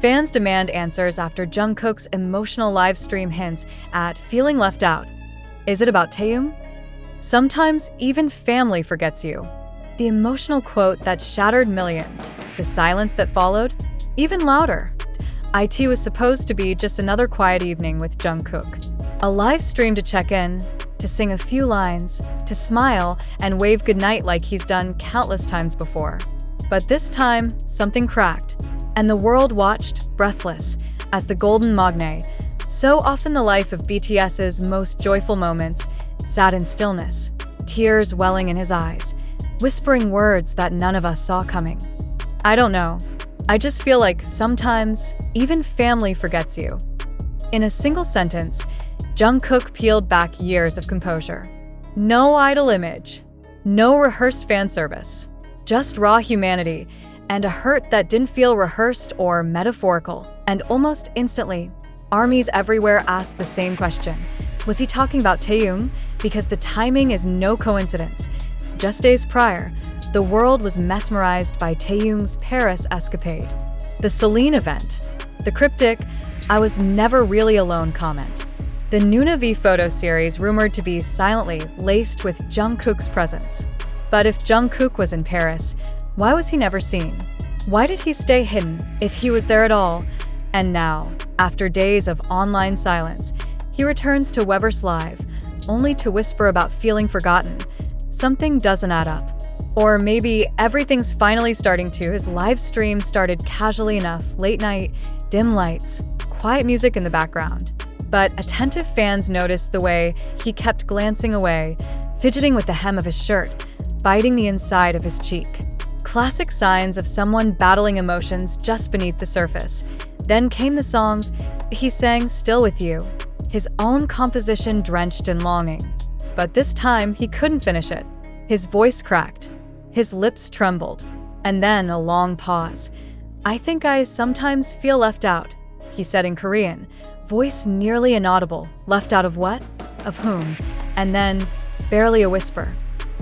Fans demand answers after Jungkook's emotional live stream hints at feeling left out. Is it about Taehyung? Sometimes even family forgets you. The emotional quote that shattered millions, the silence that followed, even louder. IT was supposed to be just another quiet evening with Jungkook. A live stream to check in, to sing a few lines, to smile and wave goodnight like he's done countless times before. But this time, something cracked, and the world watched, breathless, as the golden Maknae, so often the life of BTS's most joyful moments, sat in stillness, tears welling in his eyes, whispering words that none of us saw coming. I don't know. I just feel like sometimes even family forgets you. In a single sentence, Jungkook peeled back years of composure. No idle image, no rehearsed fan service, just raw humanity and a hurt that didn't feel rehearsed or metaphorical. And almost instantly, armies everywhere asked the same question. Was he talking about Taehyung? Because the timing is no coincidence. Just days prior, the world was mesmerized by Taehyung's Paris escapade. The Celine event. The cryptic, "I was never really alone" comment. The Nuna V photo series rumored to be silently laced with Jungkook's presence. But if Jungkook was in Paris, why was he never seen? Why did he stay hidden if he was there at all? And now, after days of online silence, he returns to Weverse Live, only to whisper about feeling forgotten. Something doesn't add up. Or maybe everything's finally starting to. His live stream started casually enough, late night, dim lights, quiet music in the background. But attentive fans noticed the way he kept glancing away, fidgeting with the hem of his shirt, biting the inside of his cheek. Classic signs of someone battling emotions just beneath the surface. Then came the songs he sang Still With You, his own composition drenched in longing. But this time, he couldn't finish it. His voice cracked. His lips trembled. And then a long pause. "I think I sometimes feel left out," he said in Korean, voice nearly inaudible. Left out of what? Of whom? And then, barely a whisper.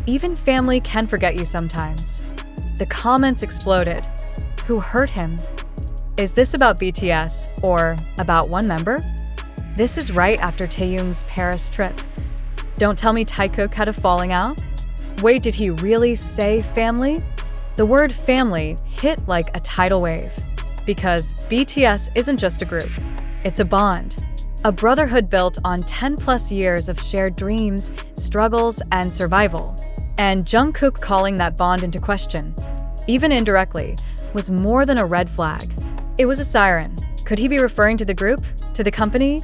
"Even family can forget you sometimes." The comments exploded. Who hurt him? Is this about BTS or about one member? This is right after Taehyung's Paris trip. Don't tell me Taehyung had a falling out? Wait, did he really say family? The word family hit like a tidal wave. Because BTS isn't just a group. It's a bond. A brotherhood built on 10+ years of shared dreams, struggles, and survival. And Jungkook calling that bond into question, even indirectly, was more than a red flag. It was a siren. Could he be referring to the group? To the company?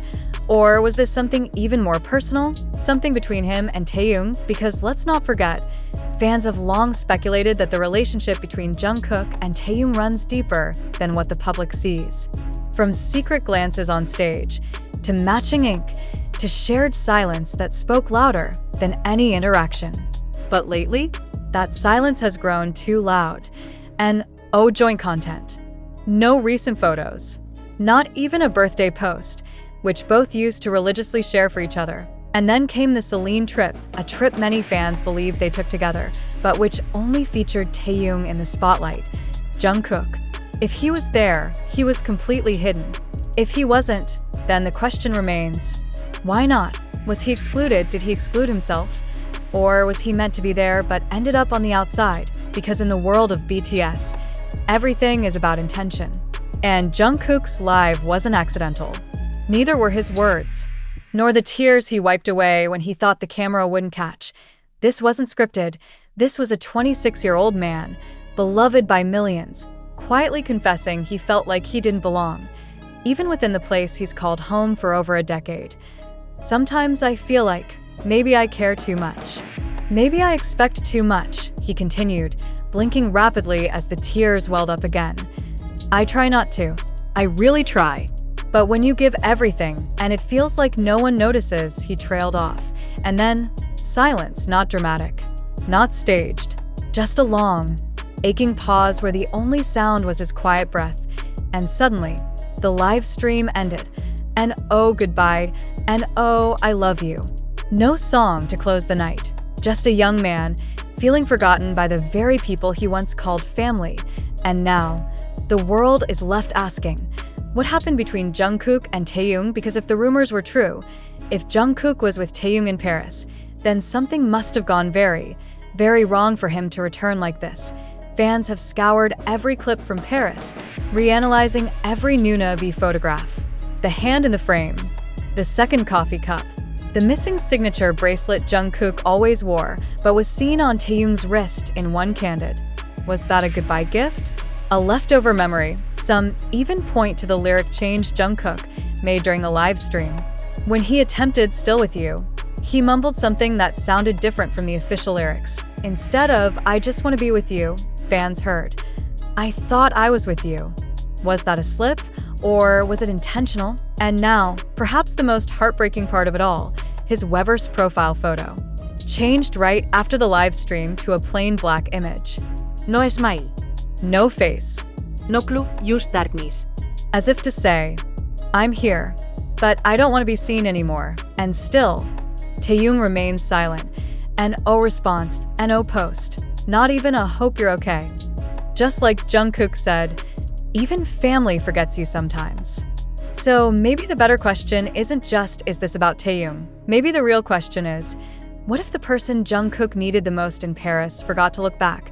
Or was this something even more personal? Something between him and Taehyung? Because let's not forget, fans have long speculated that the relationship between Jungkook and Taehyung runs deeper than what the public sees. From secret glances on stage, to matching ink, to shared silence that spoke louder than any interaction. But lately, that silence has grown too loud. And joint content. No recent photos. Not even a birthday post, which both used to religiously share for each other. And then came the Celine trip, a trip many fans believed they took together, but which only featured Taehyung in the spotlight. Jungkook. If he was there, he was completely hidden. If he wasn't, then the question remains, why not? Was he excluded? Did he exclude himself? Or was he meant to be there but ended up on the outside? Because in the world of BTS, everything is about intention. And Jungkook's live wasn't accidental. Neither were his words, nor the tears he wiped away when he thought the camera wouldn't catch. This wasn't scripted. This was a 26-year-old man, beloved by millions, quietly confessing he felt like he didn't belong, even within the place he's called home for over a decade. Sometimes I feel like maybe I care too much. Maybe I expect too much, he continued, blinking rapidly as the tears welled up again. I try not to. I really try. But when you give everything and it feels like no one notices, he trailed off. And then, silence, not dramatic, not staged, just a long, aching pause where the only sound was his quiet breath. And suddenly, the live stream ended. And goodbye, and I love you. No song to close the night, just a young man feeling forgotten by the very people he once called family. And now, The world is left asking, what happened between Jungkook and Taehyung? Because if the rumors were true, if Jungkook was with Taehyung in Paris, then something must have gone very, very wrong for him to return like this. Fans have scoured every clip from Paris, reanalyzing every Nuna V photograph. The hand in the frame, the second coffee cup, the missing signature bracelet Jungkook always wore but was seen on Taehyung's wrist in one candid. Was that a goodbye gift? A leftover memory? Some even point to the lyric change Jungkook made during the live stream. When he attempted Still With You, he mumbled something that sounded different from the official lyrics. Instead of, I just want to be with you, fans heard, I thought I was with you. Was that a slip? Or was it intentional? And now, perhaps the most heartbreaking part of it all, his Weverse profile photo. Changed right after the live stream to a plain black image. No smile. No face. No clue, use darkness. As if to say, I'm here, but I don't want to be seen anymore. And still, Taehyung remains silent. An O response, an O post. Not even a hope you're okay. Just like Jungkook said, even family forgets you sometimes. So maybe the better question isn't just, is this about Taehyung? Maybe the real question is, what if the person Jungkook needed the most in Paris forgot to look back?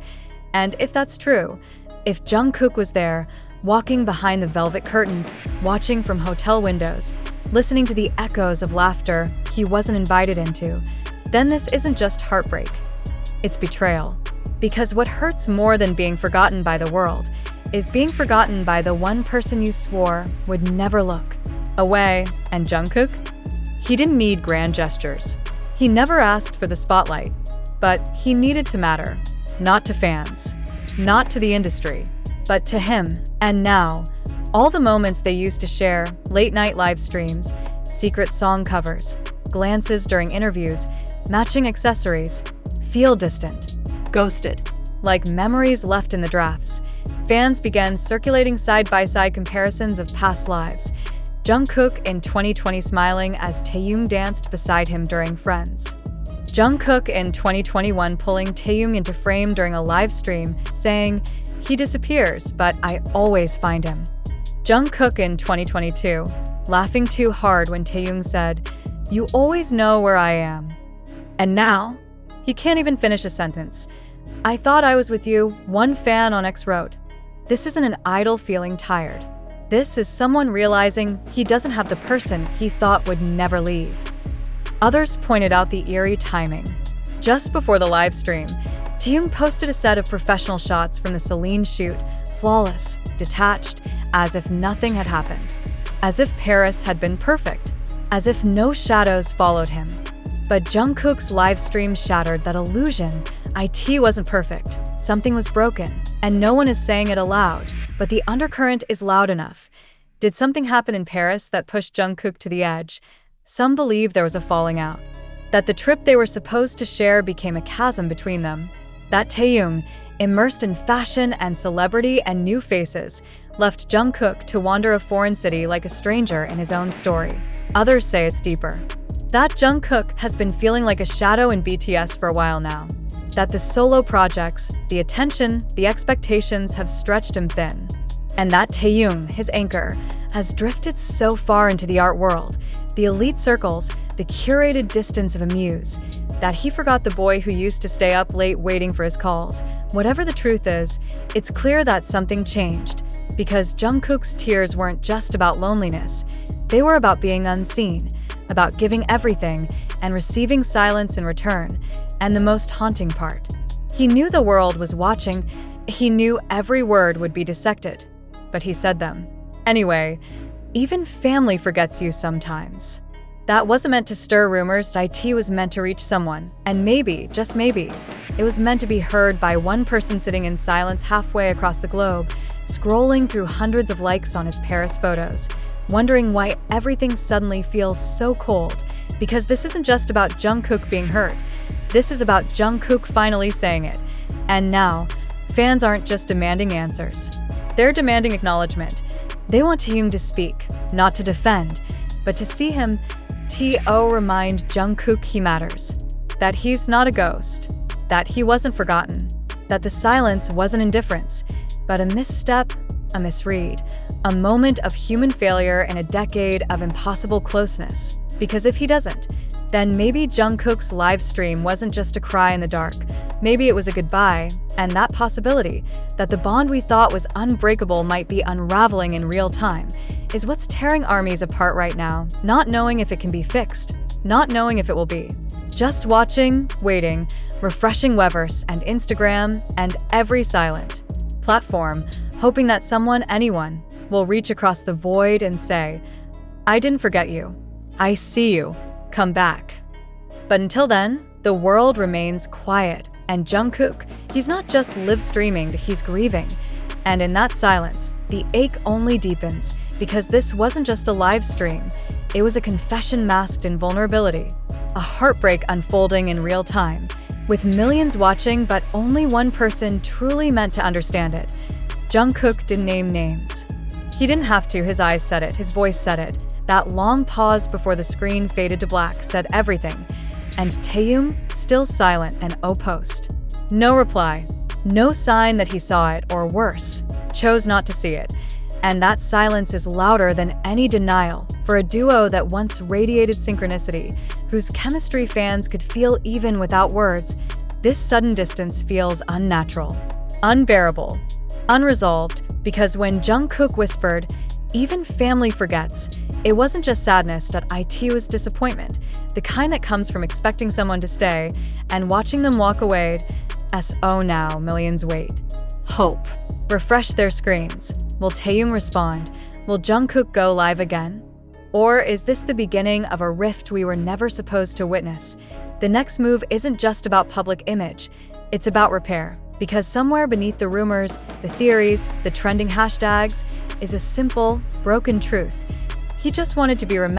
And if that's true, if Jungkook was there, walking behind the velvet curtains, watching from hotel windows, listening to the echoes of laughter he wasn't invited into, then this isn't just heartbreak, it's betrayal. Because what hurts more than being forgotten by the world is being forgotten by the one person you swore would never look away. And Jungkook? He didn't need grand gestures. He never asked for the spotlight, but he needed to matter, not to fans, not to the industry, but to him. And now, all the moments they used to share, late-night live streams, secret song covers, glances during interviews, matching accessories, feel distant. Ghosted. Like memories left in the drafts, fans began circulating side-by-side comparisons of past lives. Jungkook in 2020 smiling as Taehyung danced beside him during Friends. Jungkook in 2021 pulling Taehyung into frame during a live stream, saying, he disappears, but I always find him. Jungkook in 2022, laughing too hard when Taehyung said, you always know where I am. And now, he can't even finish a sentence. I thought I was with you, one fan on X wrote. This isn't an idol feeling tired. This is someone realizing he doesn't have the person he thought would never leave. Others pointed out the eerie timing. Just before the live stream, Taehyung posted a set of professional shots from the Celine shoot, flawless, detached, as if nothing had happened. As if Paris had been perfect. As if no shadows followed him. But Jungkook's live stream shattered that illusion. IT wasn't perfect. Something was broken. And no one is saying it aloud, but the undercurrent is loud enough. Did something happen in Paris that pushed Jungkook to the edge? Some believe there was a falling out. That the trip they were supposed to share became a chasm between them. That Taehyung, immersed in fashion and celebrity and new faces, left Jungkook to wander a foreign city like a stranger in his own story. Others say it's deeper. That Jungkook has been feeling like a shadow in BTS for a while now. That the solo projects, the attention, the expectations have stretched him thin. And that Taehyung, his anchor, has drifted so far into the art world, the elite circles, the curated distance of a muse, that he forgot the boy who used to stay up late waiting for his calls. Whatever the truth is, it's clear that something changed, because Jungkook's tears weren't just about loneliness. They were about being unseen, about giving everything and receiving silence in return. And the most haunting part, he knew the world was watching. He knew every word would be dissected, but he said them. Anyway, even family forgets you sometimes. That wasn't meant to stir rumors. IT was meant to reach someone. And maybe, just maybe, it was meant to be heard by one person sitting in silence halfway across the globe, scrolling through hundreds of likes on his Paris photos, wondering why everything suddenly feels so cold. Because this isn't just about Jungkook being hurt. This is about Jungkook finally saying it. And now, fans aren't just demanding answers. They're demanding acknowledgement. They want Taehyung to speak, not to defend, but to see him remind Jungkook he matters. That he's not a ghost. That he wasn't forgotten. That the silence wasn't indifference, but a misstep, a misread, a moment of human failure in a decade of impossible closeness. Because if he doesn't, then maybe Jungkook's live stream wasn't just a cry in the dark. Maybe it was a goodbye, and that possibility, that the bond we thought was unbreakable might be unraveling in real time, is what's tearing armies apart right now, not knowing if it can be fixed, not knowing if it will be. Just watching, waiting, refreshing Weverse and Instagram and every silent platform, hoping that someone, anyone, will reach across the void and say, "I didn't forget you. I see you. Come back." But until then, the world remains quiet, and Jungkook, he's not just live streaming, he's grieving. And in that silence, the ache only deepens, because this wasn't just a live stream, it was a confession masked in vulnerability, a heartbreak unfolding in real time, with millions watching but only one person truly meant to understand it. Jungkook didn't name names. He didn't have to, his eyes said it, his voice said it. That long pause before the screen faded to black said everything. And Taehyung, still silent and post. No reply, no sign that he saw it, or worse, chose not to see it. And that silence is louder than any denial for a duo that once radiated synchronicity, whose chemistry fans could feel even without words. This sudden distance feels unnatural, unbearable, unresolved, because when Jungkook whispered, "Even family forgets," it wasn't just sadness, that it was disappointment, the kind that comes from expecting someone to stay and watching them walk away. So now millions wait. Hope. Refresh their screens. Will Taehyung respond? Will Jungkook go live again? Or is this the beginning of a rift we were never supposed to witness? The next move isn't just about public image, it's about repair. Because somewhere beneath the rumors, the theories, the trending hashtags, is a simple, broken truth. He just wanted to be remembered.